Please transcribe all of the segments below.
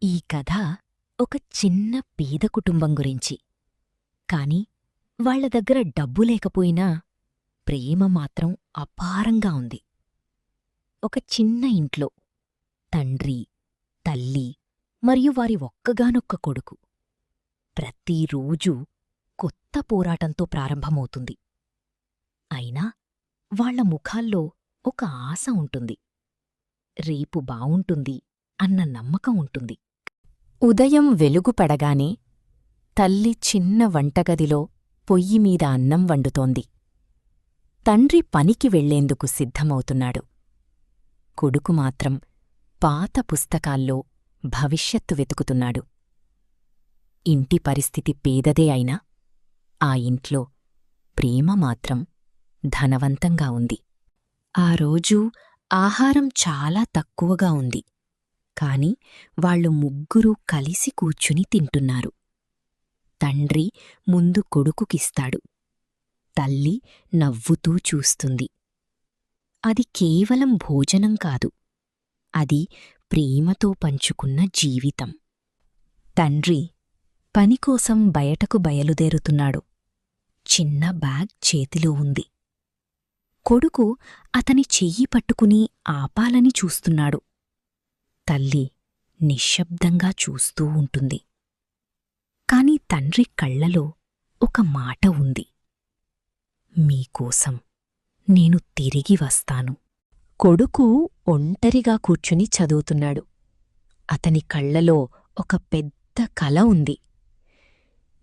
ఈ కథ ఒక చిన్న పేద కుటుంబం గురించి. కాని వాళ్ల దగ్గర డబ్బు లేకపోయినా ప్రేమ మాత్రం అపారంగా ఉంది. ఒక చిన్న ఇంట్లో తండ్రి, తల్లి మరియు వారి ఒక్కగానొక్క కొడుకు. ప్రతిరోజూ కొత్త పోరాటంతో ప్రారంభమవుతుంది. అయినా వాళ్ల ముఖాల్లో ఒక ఆశ ఉంటుంది. రేపు బావుంటుంది అన్న నమ్మకం ఉంటుంది. ఉదయం వెలుగు పడగానే తల్లి చిన్న వంటగదిలో పొయ్యిమీద అన్నం వండుతోంది. తండ్రి పనికి వెళ్లేందుకు సిద్ధమవుతున్నాడు. కొడుకు మాత్రం పాత పుస్తకాల్లో భవిష్యత్తు వెతుకుతున్నాడు. ఇంటి పరిస్థితి పేదదే అయినా ఆ ఇంట్లో ప్రేమ మాత్రం ధనవంతంగా ఉంది. ఆ రోజు ఆహారం చాలా తక్కువగా ఉంది. కాని వాళ్ళు ముగ్గురూ కలిసి కూర్చుని తింటున్నారు. తండ్రి ముందు కొడుకుకిస్తాడు. తల్లి నవ్వుతూ చూస్తుంది. అది కేవలం భోజనం కాదు, అది ప్రేమతో పంచుకున్న జీవితం. తండ్రి పనికోసం బయటకు బయలుదేరుతున్నాడు. చిన్న బ్యాగ్ చేతిలో ఉంది. కొడుకు అతని చెయ్యి పట్టుకుని ఆపాలని చూస్తున్నాడు. తల్లి నిశ్శబ్దంగా చూస్తూ ఉంటుంది. కాని తండ్రి కళ్లలో ఒక మాట ఉంది. మీకోసం నేను తిరిగి వస్తాను. కొడుకు ఒంటరిగా కూర్చుని చదువుతున్నాడు. అతని కళ్లలో ఒక పెద్ద కల ఉంది.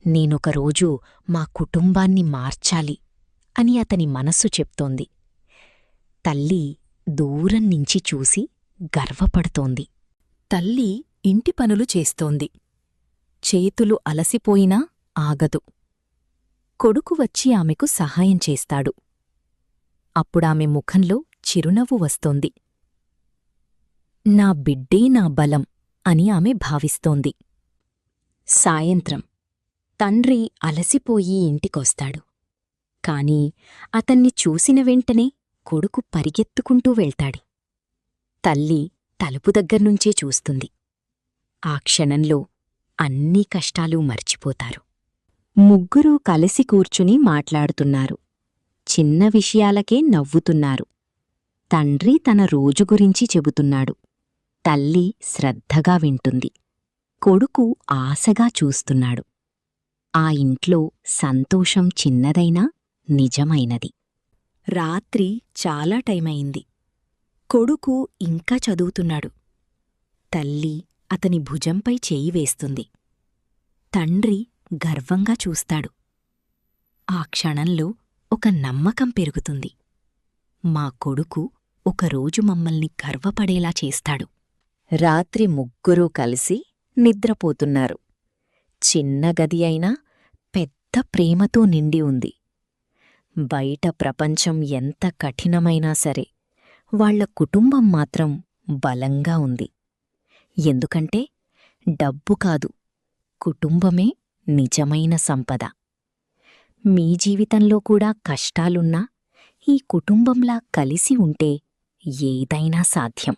నేనొకరోజు మా కుటుంబాన్ని మార్చాలి అని అతని మనస్సు చెప్తోంది. తల్లి దూరం నుంచి చూసి గర్వపడుతోంది. తల్లి ఇంటి పనులు చేస్తోంది. చేతులు అలసిపోయినా ఆగదు. కొడుకు వచ్చి ఆమెకు సహాయం చేస్తాడు. అప్పుడామె ముఖంలో చిరునవ్వు వస్తోంది. నా బిడ్డే నా బలం అని ఆమె భావిస్తోంది. సాయంత్రం తండ్రి అలసిపోయి ఇంటికొస్తాడు. కాని అతన్ని చూసిన వెంటనే కొడుకు పరిగెత్తుకుంటూ వెళ్తాడు. తల్లి తలుపు దగ్గర్నుంచే చూస్తుంది. ఆ క్షణంలో అన్ని కష్టాలూ మర్చిపోతారు. ముగ్గురూ కలిసి కూర్చుని మాట్లాడుతున్నారు. చిన్న విషయాలకే నవ్వుతున్నారు. తండ్రి తన రోజు గురించి చెబుతున్నాడు. తల్లి శ్రద్ధగా వింటుంది. కొడుకు ఆశగా చూస్తున్నాడు. ఆ ఇంట్లో సంతోషం చిన్నదైనా నిజమైనది. రాత్రి చాలా టైమయింది. కొడుకు ఇంకా చదువుతున్నాడు. తల్లి అతని భుజంపై చేయి వేస్తుంది. తండ్రి గర్వంగా చూస్తాడు. ఆ క్షణంలో ఒక నమ్మకం పెరుగుతుంది. మా కొడుకు ఒకరోజు మమ్మల్ని గర్వపడేలా చేస్తాడు. రాత్రి ముగ్గురూ కలిసి నిద్రపోతున్నారు. చిన్న గది అయినా పెద్ద ప్రేమతో నిండి ఉంది. బయట ప్రపంచం ఎంత కఠినమైనా సరే వాళ్ల కుటుంబం మాత్రం బలంగా ఉంది. ఎందుకంటే డబ్బు కాదు, కుటుంబమే నిజమైన సంపద. మీ జీవితంలో కూడా కష్టాలున్నా ఈ కుటుంబంలా కలిసి ఉంటే ఏదైనా సాధ్యం.